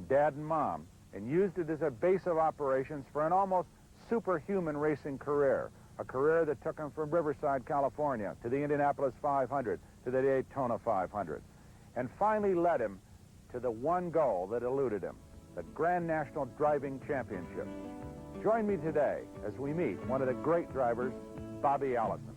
Dad and Mom and used it as a base of operations for an almost superhuman racing career, a career that took him from Riverside, California, to the Indianapolis 500, to the Daytona 500, and finally led him to the one goal that eluded him, the Grand National Driving Championship. Join me today as we meet one of the great drivers, Bobby Allison.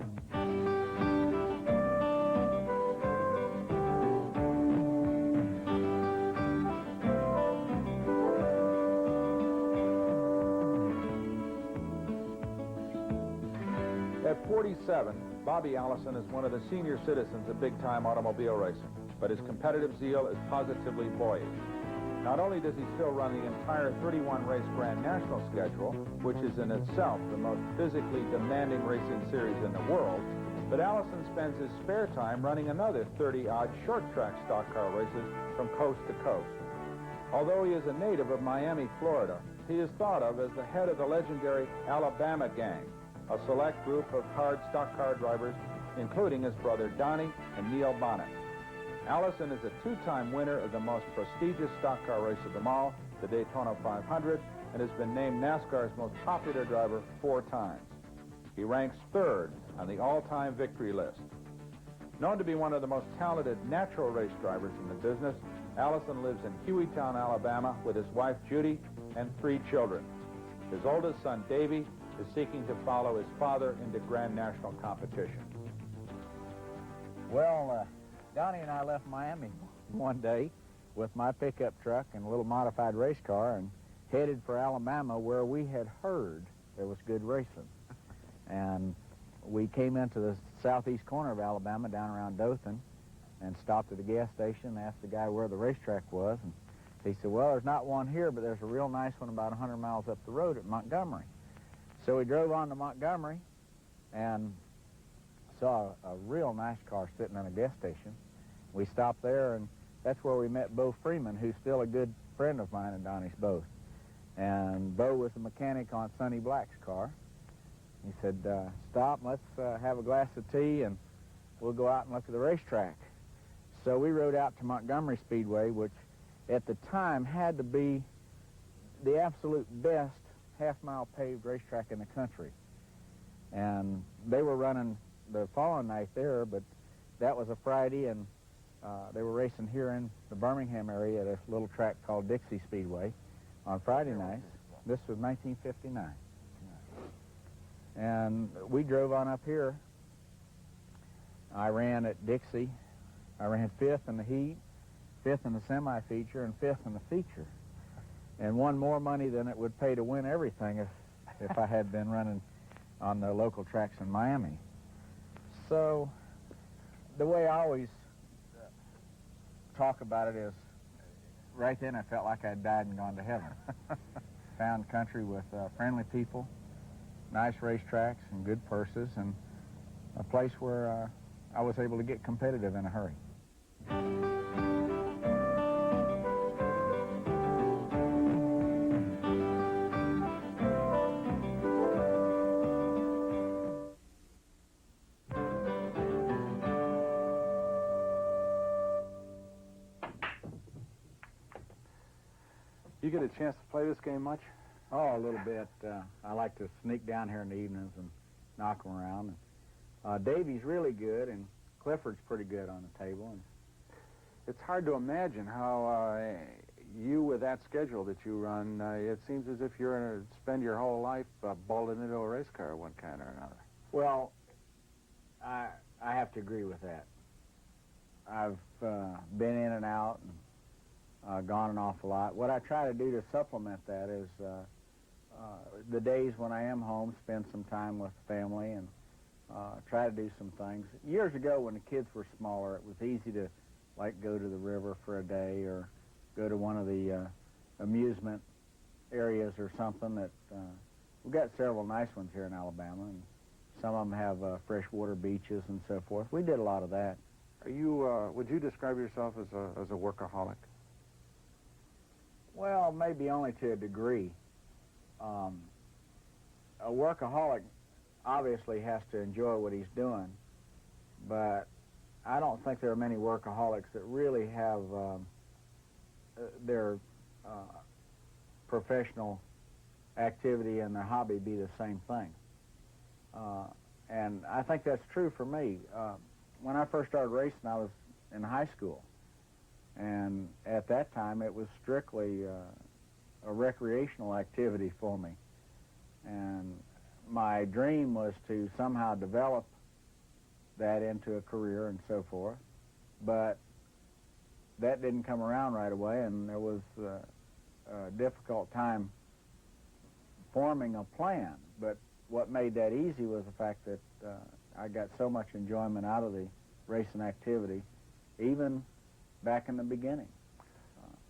At 47, Bobby Allison is one of the senior citizens of big-time automobile racing, but his competitive zeal is positively boyish. Not only does he still run the entire 31-race Grand National schedule, which is in itself the most physically demanding racing series in the world, but Allison spends his spare time running another 30-odd short-track stock car races from coast to coast. Although he is a native of Miami, Florida, he is thought of as the head of the legendary Alabama Gang, a select group of hard stock car drivers, including his brother Donnie and Neil Bonnet. Allison is a two-time winner of the most prestigious stock car race of them all, the Daytona 500, and has been named NASCAR's most popular driver 4 times. He ranks 3rd on the all-time victory list. Known to be one of the most talented natural race drivers in the business, Allison lives in Hueytown, Alabama, with his wife Judy and 3 children. His oldest son, Davey, is seeking to follow his father into Grand National competition. Well, Donnie and I left Miami one day with my pickup truck and a little modified race car and headed for Alabama, where we had heard there was good racing. And we came into the southeast corner of Alabama, down around Dothan, and stopped at a gas station and asked the guy where the racetrack was. And he said, well, there's not one here, but there's a real nice one about 100 miles up the road at Montgomery. So we drove on to Montgomery and saw a real nice car sitting in a gas station. We stopped there, and that's where we met Bo Freeman, who's still a good friend of mine and Donnie's both. And Bo was the mechanic on Sonny Black's car. He said, stop, let's have a glass of tea, and we'll go out and look at the racetrack. So we rode out to Montgomery Speedway, which at the time had to be the absolute best half-mile paved racetrack in the country. And they were running the following night there, but that was a Friday, and they were racing here in the Birmingham area at a little track called Dixie Speedway on Friday nights. This was 1959. And we drove on up here. I ran at Dixie. I ran 5th in the heat, 5th in the semi-feature, and 5th in the feature. And won more money than it would pay to win everything if I had been running on the local tracks in Miami. So the way I always talk about it is, right then I felt like I'd died and gone to heaven. Found country with friendly people, nice racetracks and good purses, and a place where I was able to get competitive in a hurry. You get a chance to play this game much? Oh, a little bit. I like to sneak down here in the evenings and knock them around. Davey's really good, and Clifford's pretty good on the table. And it's hard to imagine how you, with that schedule that you run, it seems as if you're going to spend your whole life bolted into a race car of one kind or another. Well, I have to agree with that. I've been in and out and gone an awful lot. What I try to do to supplement that is the days when I am home, spend some time with family and try to do some things. Years ago, when the kids were smaller, it was easy to, like, go to the river for a day or go to one of the amusement areas or something. That we've got several nice ones here in Alabama, and some of them have freshwater beaches and so forth. We did a lot of that. Are you? Would you describe yourself as a workaholic? Well, maybe only to a degree. A workaholic obviously has to enjoy what he's doing, but I don't think there are many workaholics that really have their professional activity and their hobby be the same thing. And I think that's true for me. When I first started racing, I was in high school. And at that time, it was strictly a recreational activity for me. And my dream was to somehow develop that into a career and so forth. But that didn't come around right away, and there was a difficult time forming a plan. But what made that easy was the fact that I got so much enjoyment out of the racing activity, even back in the beginning.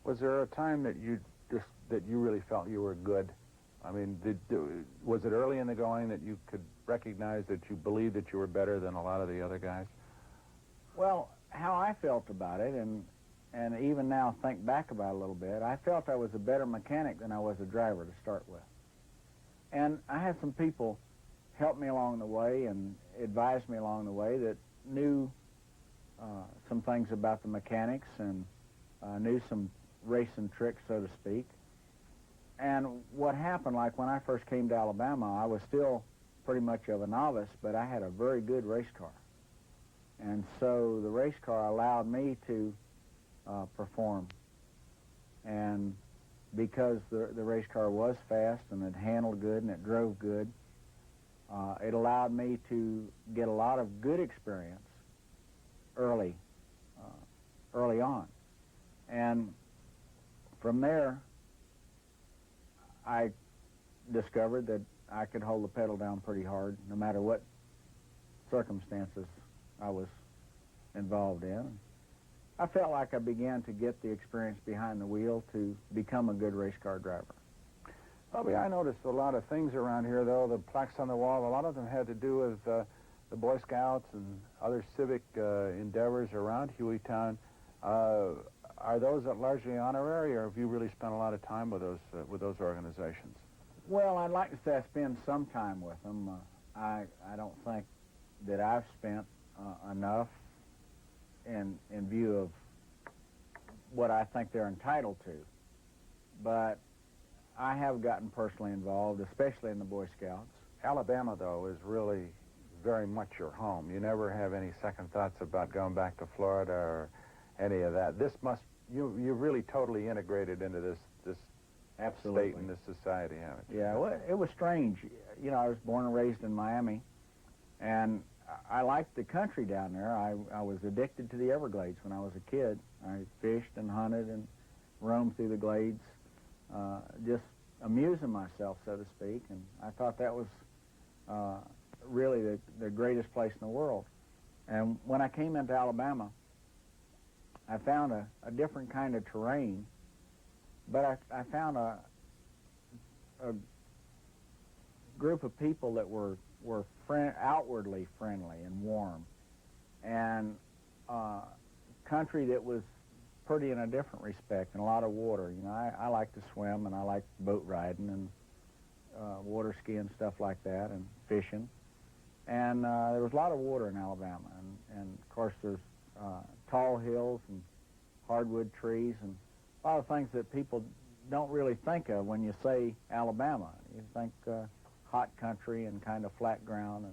Was there a time that you really felt you were good? I mean, was it early in the going that you could recognize that you believed that you were better than a lot of the other guys? Well, how I felt about it, and even now think back about it a little bit, I felt I was a better mechanic than I was a driver to start with. And I had some people help me along the way and advise me along the way that knew some things about the mechanics and knew some racing tricks, so to speak. And what happened, like when I first came to Alabama, I was still pretty much of a novice, but I had a very good race car. And so the race car allowed me to perform. And because the race car was fast and it handled good and it drove good, it allowed me to get a lot of good experience early on. And from there, I discovered that I could hold the pedal down pretty hard no matter what circumstances I was involved in. I felt like I began to get the experience behind the wheel to become a good race car driver. Bobby, I noticed a lot of things around here, though, the plaques on the wall, a lot of them had to do with the Boy Scouts and other civic endeavors around Hueytown. Are those largely honorary, or have you really spent a lot of time with those organizations? Well, I'd like to say I spend some time with them. I don't think that I've spent enough in view of what I think they're entitled to. But I have gotten personally involved, especially in the Boy Scouts. Alabama, though, is really very much your home. You never have any second thoughts about going back to Florida or any of that. You're really totally integrated into this Absolutely. state and this society, haven't you? Yeah, well, it was strange. You know, I was born and raised in Miami, and I liked the country down there. I was addicted to the Everglades when I was a kid. I fished and hunted and roamed through the glades, just amusing myself, so to speak, and I thought that was really the greatest place in the world. And when I came into Alabama, I found a different kind of terrain, but I found a group of people that were outwardly friendly and warm, and country that was pretty in a different respect, and a lot of water. You know, I like to swim, and I like boat riding and water skiing, stuff like that, and fishing. And there was a lot of water in Alabama, and of course there's tall hills and hardwood trees and a lot of things that people don't really think of when you say Alabama. You think hot country and kind of flat ground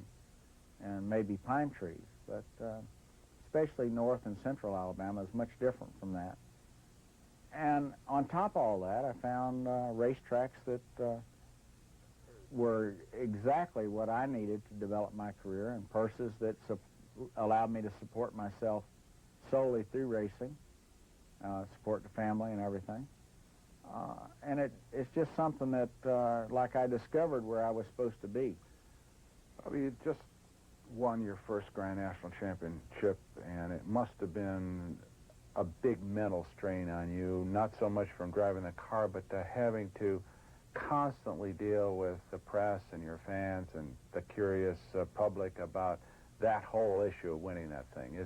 and maybe pine trees, but especially north and central Alabama is much different from that. And on top of all that, I found racetracks that were exactly what I needed to develop my career, and purses that allowed me to support myself solely through racing, support the family and everything. And it's just something that, like I discovered where I was supposed to be. Well, you just won your first Grand National Championship, and it must have been a big mental strain on you, not so much from driving the car, but to having to constantly deal with the press and your fans and the curious public about that whole issue of winning that thing.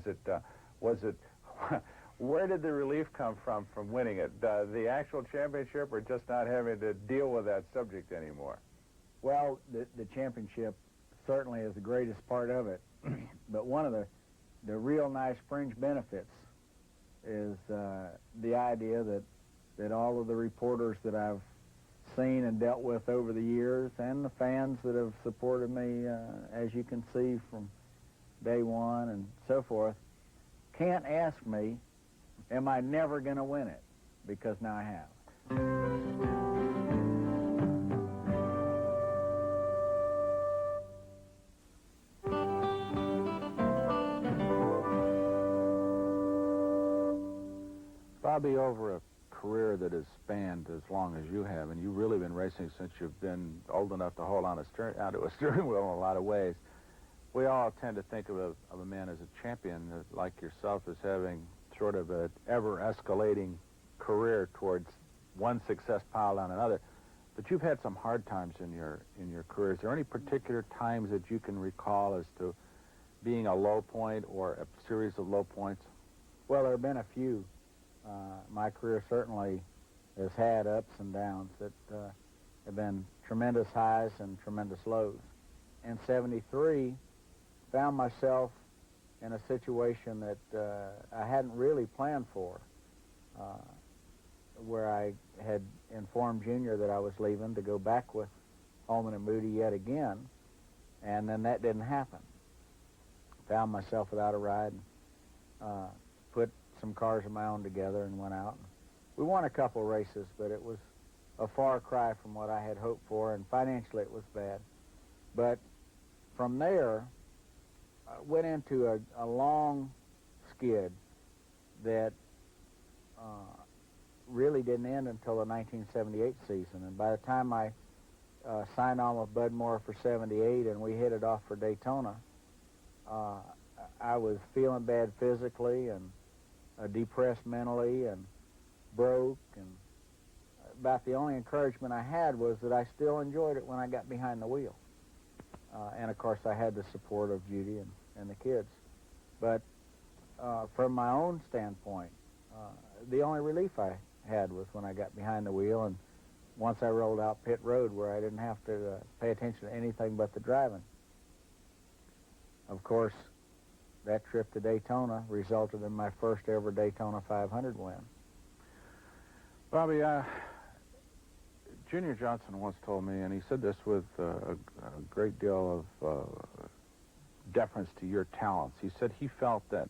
Where did the relief come from winning it? The actual championship, or just not having to deal with that subject anymore? Well, the championship certainly is the greatest part of it, but one of the real nice fringe benefits is the idea that that all of the reporters that I've seen and dealt with over the years, and the fans that have supported me, as you can see from day one and so forth, can't ask me, am I never going to win it? Because now I have. Bobby, over a career that has spanned as long as you have, and you've really been racing since you've been old enough to hold onto a steering wheel in a lot of ways, we all tend to think of a man as a champion, like yourself, as having sort of an ever-escalating career towards one success piled on another. But you've had some hard times in your career. Is there any particular times that you can recall as to being a low point or a series of low points? Well, there have been a few. My career certainly has had ups and downs that have been tremendous highs and tremendous lows. In '73, found myself in a situation that I hadn't really planned for, where I had informed Junior that I was leaving to go back with Holman and Moody yet again, and then that didn't happen. Found myself without a ride, and put some cars of my own together and went out. We won a couple races, but it was a far cry from what I had hoped for, and financially it was bad. But from there, I went into a long skid that really didn't end until the 1978 season. And by the time I signed on with Bud Moore for '78 and we hit it off for Daytona, I was feeling bad physically and depressed mentally and broke, and about the only encouragement I had was that I still enjoyed it when I got behind the wheel. And of course I had the support of Judy and the kids. But from my own standpoint, the only relief I had was when I got behind the wheel, and once I rolled out pit road where I didn't have to pay attention to anything but the driving. Of course, that trip to Daytona resulted in my first ever Daytona 500 win. Bobby, Junior Johnson once told me, and he said this with a great deal of deference to your talents. He said he felt that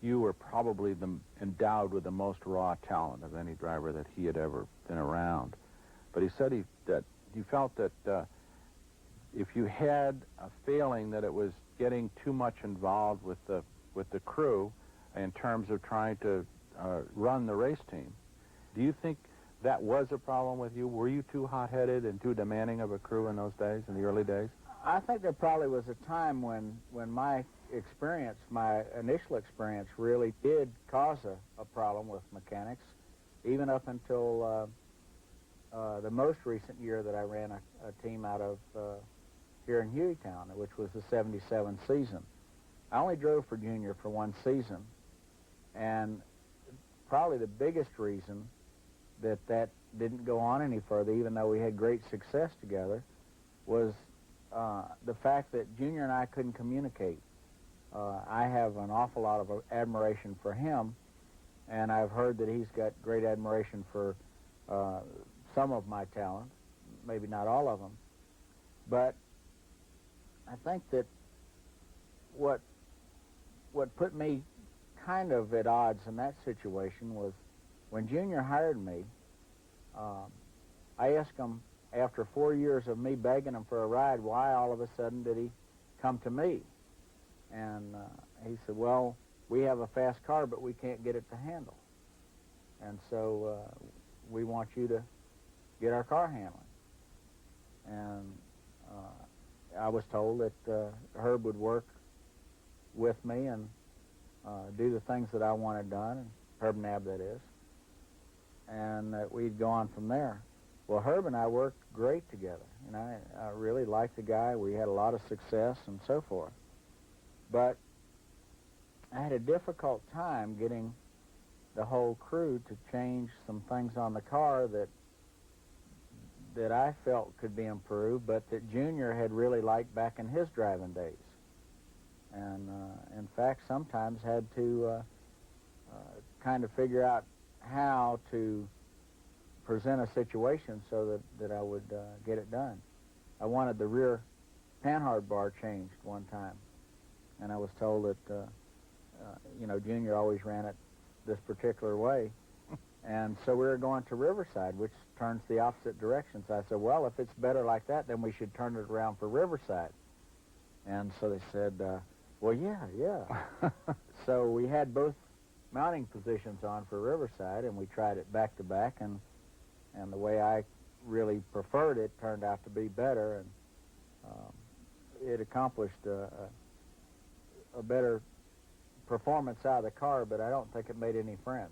you were probably endowed with the most raw talent of any driver that he had ever been around. But he said that he felt that if you had a feeling that it was getting too much involved with the crew in terms of trying to run the race team, do you think that was a problem with you? Were you too hot-headed and too demanding of a crew in those days, in the early days? I think there probably was a time when my experience, my initial experience, really did cause a problem with mechanics, even up until the most recent year that I ran a team out of here in Hueytown, which was the '77 season. I only drove for Junior for one season, and probably the biggest reason that didn't go on any further, even though we had great success together, was the fact that Junior and I couldn't communicate. I have an awful lot of admiration for him, and I've heard that he's got great admiration for some of my talent, maybe not all of them. But I think that what put me kind of at odds in that situation was when Junior hired me. I asked him, after 4 years of me begging him for a ride, why all of a sudden did he come to me? And he said, well, we have a fast car, but we can't get it to handle. And so we want you to get our car handling. And I was told that Herb would work with me and do the things that I wanted done, and Herb Nab, that is, and that we'd go on from there. Well, Herb and I worked great together, and I really liked the guy. We had a lot of success and so forth. But I had a difficult time getting the whole crew to change some things on the car that I felt could be improved, but that Junior had really liked back in his driving days. And in fact, sometimes had to kind of figure out how to present a situation so that I would get it done. I wanted the rear panhard bar changed one time, and I was told that, Junior always ran it this particular way. And so we were going to Riverside, which turns the opposite direction. So I said, well, if it's better like that, then we should turn it around for Riverside. And so they said, well, yeah. So we had both mounting positions on for Riverside, and we tried it back to back, and the way I really preferred it turned out to be better, and it accomplished a better performance out of the car, but I don't think it made any friends.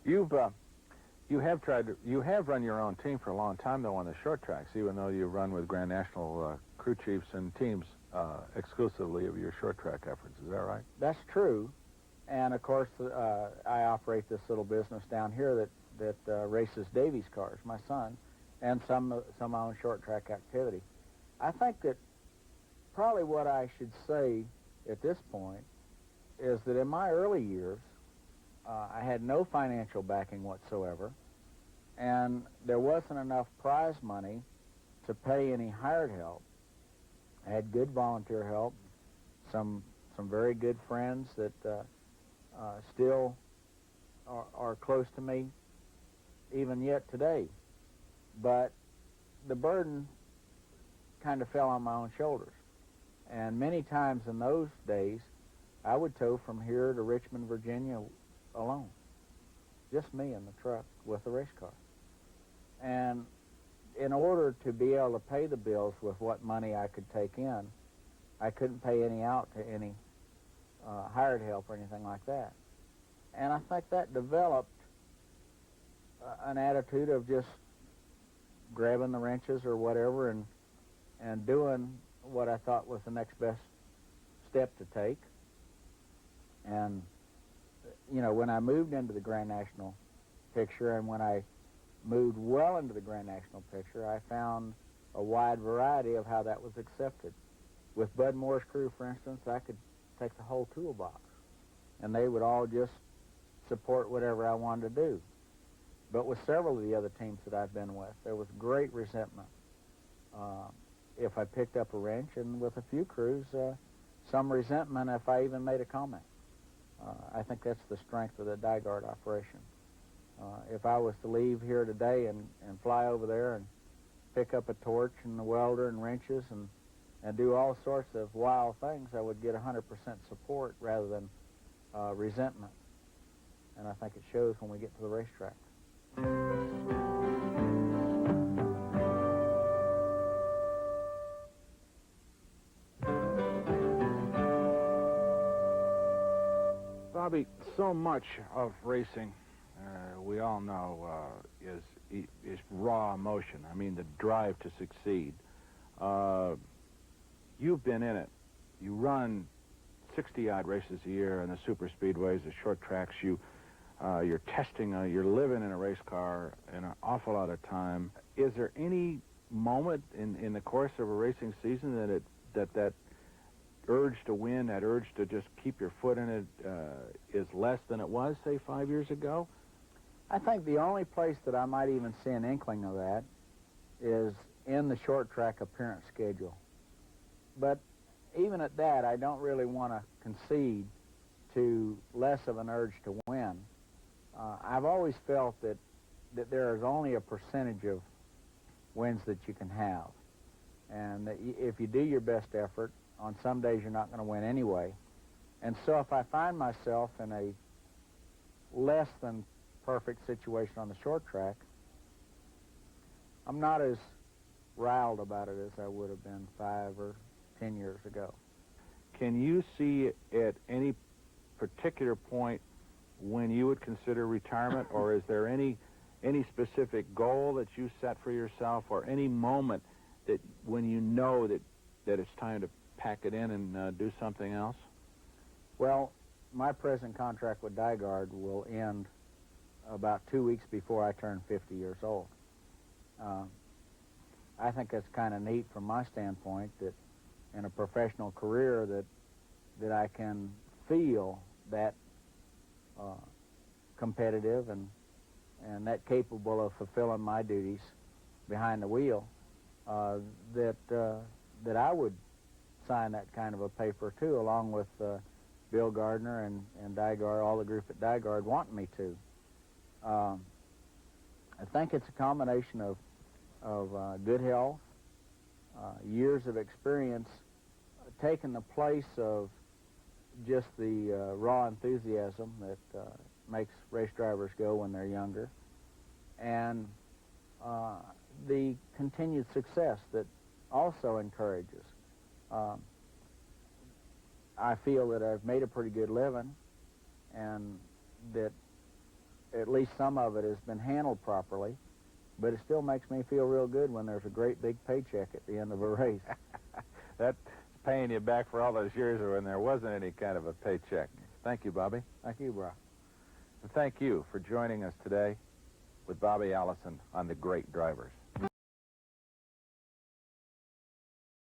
You have run your own team for a long time, though, on the short tracks, even though you run with Grand National crew chiefs and teams exclusively of your short track efforts. Is that right? That's true. And, of course, I operate this little business down here that races Davies cars, my son, and some of my own short track activity. I think that probably what I should say at this point is that in my early years, I had no financial backing whatsoever, and there wasn't enough prize money to pay any hired help. I had good volunteer help, some very good friends that still are close to me even yet today. But the burden kind of fell on my own shoulders. And many times in those days, I would tow from here to Richmond, Virginia alone. Just me in the truck with the race car. And in order to be able to pay the bills with what money I could take in, I couldn't pay any out to any hired help or anything like that. And I think that developed an attitude of just grabbing the wrenches or whatever and doing what I thought was the next best step to take. And, when I moved into the Grand National picture and when I moved well into the Grand National picture, I found a wide variety of how that was accepted. With Bud Moore's crew, for instance, I could take the whole toolbox, and they would all just support whatever I wanted to do. But with several of the other teams that I've been with, there was great resentment if I picked up a wrench, and with a few crews, some resentment if I even made a comment. I think that's the strength of the DiGard operation. If I was to leave here today and fly over there and pick up a torch and a welder and wrenches and do all sorts of wild things, I would get 100% support rather than resentment. And I think it shows when we get to the racetrack. Bobby, so much of racing, we all know, is raw emotion. I mean, the drive to succeed. You've been in it. You run 60-odd races a year in the super speedways, the short tracks. You're testing, you're living in a race car in an awful lot of time. Is there any moment in the course of a racing season that urge to win, that urge to just keep your foot in it, is less than it was, say, 5 years ago? I think the only place that I might even see an inkling of that is in the short track appearance schedule. But even at that, I don't really want to concede to less of an urge to win. I've always felt that there is only a percentage of wins that you can have. And that if you do your best effort, on some days you're not going to win anyway. And so if I find myself in a less than perfect situation on the short track, I'm not as riled about it as I would have been 5 or 10 years ago. Can you see at any particular point when you would consider retirement, or is there any specific goal that you set for yourself, or any moment that when you know that it's time to pack it in and do something else? Well, my present contract with DiGard will end about 2 weeks before I turn 50 years old. I think that's kind of neat from my standpoint, that in a professional career that I can feel that competitive and that capable of fulfilling my duties behind the wheel, that I would sign that kind of a paper too, along with Bill Gardner and Dygard, all the group at Dygard wanting me to. I think it's a combination of good health, years of experience, taking the place of just the raw enthusiasm that makes race drivers go when they're younger, and the continued success that also encourages. I feel that I've made a pretty good living, and that at least some of it has been handled properly, but it still makes me feel real good when there's a great big paycheck at the end of a race. That's paying you back for all those years when there wasn't any kind of a paycheck. Thank you, Bobby. Thank you, Brock. And thank you for joining us today with Bobby Allison on The Great Drivers.